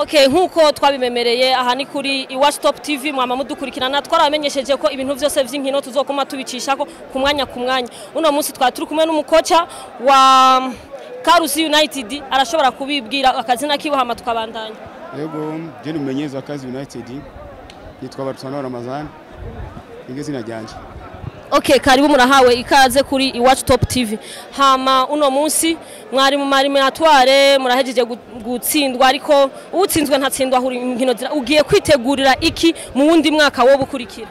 Okay, nkuko twabimemereye aha ni kuri Iwacu Top TV mwama mudukurikirana twaramenyesheje ko ibintu byose vy'inkino tuzokoma tubicishako ku mwanya uno munsi turi kumwe n'umukoca wa Karusi United arashobora kubibwira akazina kibohama tukabandanya. Yego je numenyeza wa Karusi United nitwa Barutwana Ramazan ingezina ryanje. Okay, karibu murahawe ikaze kuri Iwacu Top TV. Hama uno munsi mwari mu marime natware murahejeje gutsindwa ariko utsinzwe ntatsindwa huri inkino ugiye kwitegurira iki mu wundi mwaka wo bukurikira.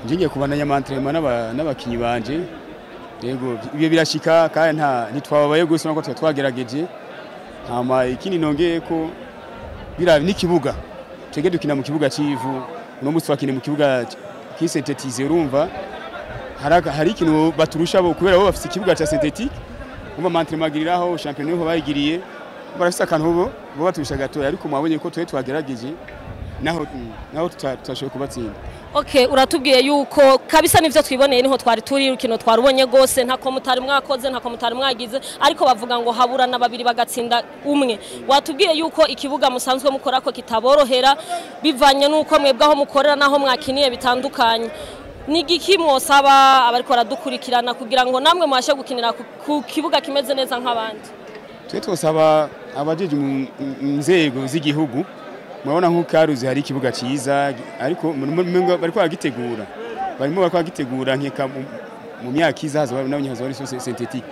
Ngiye kubandanya mantrema n'abakinyi banje. Yego ibyo birashika kandi ntitwabaye gusa nako twagerageje. Hama ikindi nongeye ko birabi n'ikibuga. Twege dukina mu kibuga civu no munsi wakine mu kibuga kisentetize urumva. Hari ikintu baturusha bo kubera bo bafite ikibuga cya synthetique umva mantrema giriraho championnat ho bayigiriye barafite akantu bo baturusha gato ariko mwabonye ko twagerageje naho tutashoboye kubatsinda. Okay, uratubwiye yuko kabisa nivyo twiboneye niho twari turi rukino twarubonye gose ntako mutari mwakoze ntako mutari mwagize ariko bavuga ngo haburana babiri bagatsinda umwe. Watubwiye yuko ikibuga musanzwe mukora ko kitaborohera bivanye nuko mwebwaho mukorera naho mwakiniye bitandukanye. Nigiki mwosaba abariko radukurikirana kugira ngo namwe mwashe gukinira ku kibuga kimeze neza nk'abandi? Twosaba abajeje mu nzego z'igihugu murabona nko Karuzi hari ikibuga ciza ariko bariko bagitegura barimo bariko bagitegura nkeka mu myaka izaza n'abanyazo bari synthetique.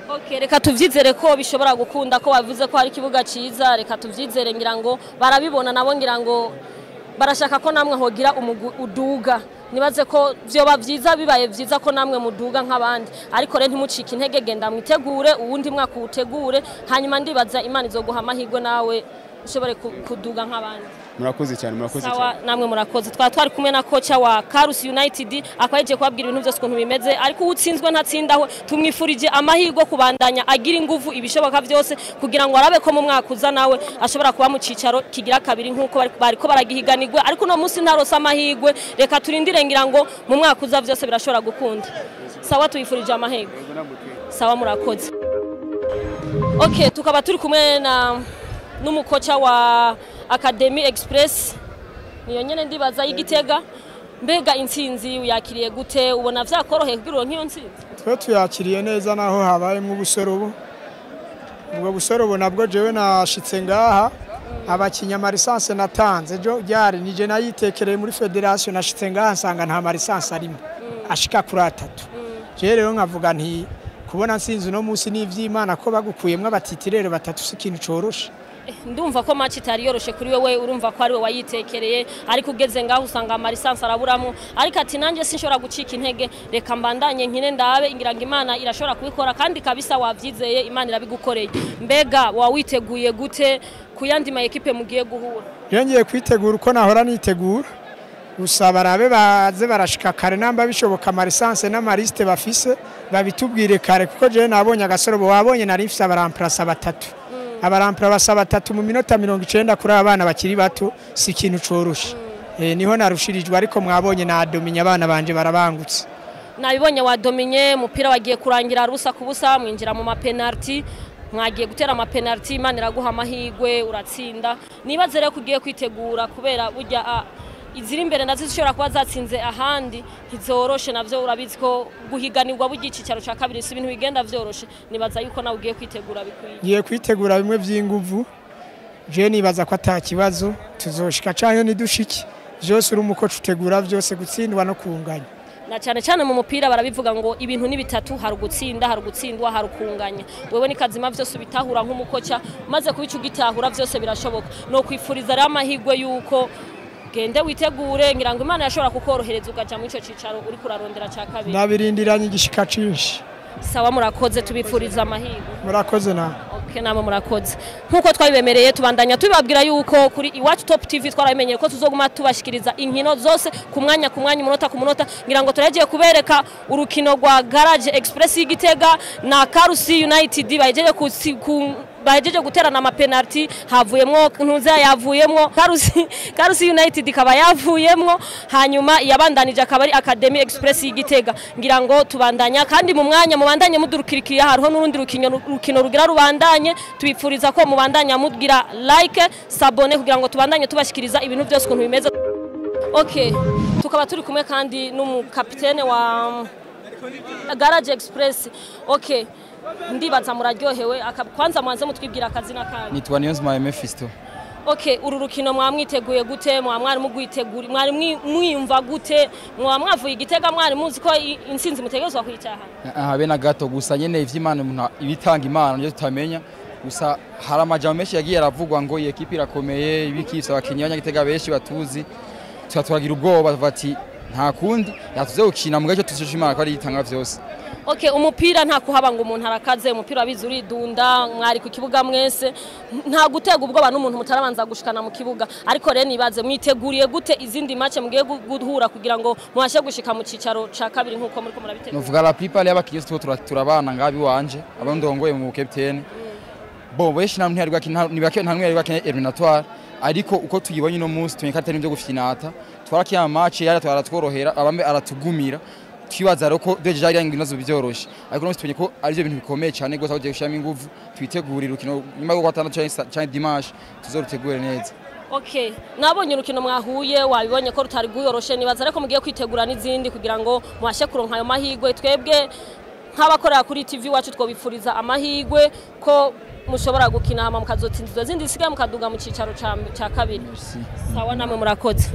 Okay, reka tuvyizere ko bishobora gukunda ko bavuze ko hari ikibuga ciza reka tuvyizere ngira ngo barabibona nabo ngira ngo barashaka ko namwe hogira uduga nibaze ko vyoba vyiza bibaye vyiza ko namwe muduga nk'abandi ariko re ntimucike intege genda mwitegure uwundi mwaka utegure hanyuma ndibaza Imana izoguha amahirwe nawe ushobore kuduga nk'abandi. Murakoze cyane murakoze cyane. Sawa namwe murakoze twari kumwe na kocha wa Karusi United akwaje kwabwira ibintu byose kuntu bimeze ariko utsinzwe ntatsindaho tumwifurije amahirwe kubandanya agira ingufu ibishoboka byose kugira ngo arabe ko mu mwaka uza nawe ashobora kuba mu cicaro kigira kabiri nkuko bariko baragihiganirwe ariko no munsi ntarose amahirwe reka turindire ngira ngo mu mwaka uza byose birashobora gukunda. Sawa tuyifurije amahirwe. Sawa murakoze. Okay, tukaba turi kumwe na n'umukoca wa Academy Express niyo nyene ndibaza y'Igitega mbega intsinzi uyakiriye gute ubona vyakoroheye kugira nk'iyo ntsinzi? Twe tuyakiriye neza naho habaye mu busorobo ubwo busorobo nabwo jewe nashitse ngaha abakinya marisanse natanze jo ryari nije nayitekereye muri federation nashitse ngaha nsanga nta marisanse arimo ashika kuri 3 je rero nkavuga nti kubona ntsinzi no munsi n'ivy'Imana ko bagukuyemwe abatitirere 3 sikintu coroshe. Ndumva ko match itari yoroshe kuri wewe urumva ko ari we wayitekereye ariko ugeze ngaho usanga amarisanse araburamo ariko ati nanje sinshobora gucika intege reka mbandanye nkine ndabe ingira ngo Imana irashobora kubikora kandi kabisa wavyizeye Imana irabigukoreye. Mbega wawiteguye gute kuyandi ma equipe mugiye guhura? Yongeye kwitegura uko nahora nitegura gusa barabe baze barashika kare namba bishoboka amarisanse n'amariste bafise babitubwire kare kuko je nabonye agasorobo wabonye nari mfise abaramplasa 3 abarampra basaba 3 mu minota 90 kuri abana bakiri bato si kintu coroshe. Niho narushirijwe ariko mwabonye na dominye abana banje barabangutse. Nabibonye wa dominye mupira wagiye kurangira rusa kubusa mwinjira mu mapenalty mwagiye gutera amapenalty Imana iraguha amahirwe uratsinda nibaze rero kugiye kwitegura kubera burya iziri imbere nazo zishobora kuba zatsinze ahandi ntizoroshe navyo urabizi ko guhiganirwa bugicicaro ca kabiri si ibintu bigenda vyoroshe nibaza yuko nawe ugiye kwitegura bikwiye. Ngiye kwitegura bimwe vy'inguvu je nibaza ko atakibazo tuzoshika canke nidushiki byose uri umuko tutegura byose gutsindwa no kunganya na cyane mu mupira barabivuga ngo ibintu ni bitatu hari gutsinda hari gutsindwa hari kunganya wewe ni kazima byose bitahura nk'umukoca maze kubicu gitahura byose birashoboka no kwifuriza rero amahirwe yuko gende witegure ngira ngo Imana yashobora kukorohereza ugaca mu ico cicaro uri kurarondera ca kabiri nabirindiranye igishika cinshi. Sawa murakoze tubifuriza amahirwe. Murakoze na Okay namo murakoze nkuko twabibemereye tubandanya tubabwira yuko kuri Iwacu Top TV twaramenyeye ko tuzoguma tubashikiriza inkino zose ku mwanya umunota ku munota ngira ngo turagiye kubereka urukino rwa Garage Express y'Igitega na Karusi United bajeje bahejeje guterana ama penalty havuyemwo ntuza yavuyemwo Karusi United ikaba yavuyemwo hanyuma yabandanije akaba ari Academy Express y'Igitega ngira ngo tubandanya kandi mu mwanya mubandanye mudurukirikira hariho n'urundi rukino rugira rubandanye tubipfuriza ko mubandanya mugira like s'abonner kugira ngo tubandanye tubashikiriza ibintu byose ukuntu bimeze. Okay, tukaba turi kumwe kandi n'umukapitene wa Garage Express. Okay, ndibaza muraryohewe kwanza mwanze mutwibwira akazina kanyu. Nitwa Niyonzima Mephisto. Okay, uru rukino mwamwiteguye gute mwari mugwitegura mwari mwiyumva gute mwavuye Igitega mwari muzi ko insinzi mutegezwa kwitaha? Habe na gato gusa nyene ivy'Imana ibitanga Imana nje tutamenya gusa hari amajambo menshi yagiye aravugwa ngo iyi equipe irakomeye ibikifisa abakinyi b'Igitega benshi batuzi turagira ubwoba bati nta kundi yatuze gukina mu gace tushishimana ko ari itanga vyose. Okay, umupira nta kuhaba ngo umuntu arakaze umupira wabizi uridunda mwari ku kibuga mwese nta gutega ubwoba n'umuntu mutarabanza gushikana mu kibuga ariko rero nibaze mwiteguriye gute izindi match mugiye guhura kugira ngo mwashe gushika mu cicaro ca kabiri nkuko muri ko murabitegura. Novuga la people y'abakiristo turabana ngabi wanje abandongoye mu capitaine bo benshi namwe ntari gwakina nibake ntamwe yari gwakina eliminatoire ariko uko tuyibonye no munsi tunyekata n'ibyo gufinata twarakiya match yari twaratworohera abambe aratugumira twibaza roko deje ari inginazo byoroshe ariko no tumenye ko ari byo bintu bikomeye cyane gose aho gushama inguvu twitegurira urukino nyuma yo gatandatu cyane dimanche tuzorutegure neza. Okay, nabonye urukino mwahuye wabibonye ko rutari guyoroshe nibaza ariko mugiye kwitegura n'izindi kugira ngo mwashe kuronka ayo mahigwe twebwe nk'abakorera kuri TV wacu twobifuriza amahigwe ko mushobora gukina hama mukazotsinda zindi sigaye mukaduga mu cicaro ca kabiri. Sawa namwe murakoze.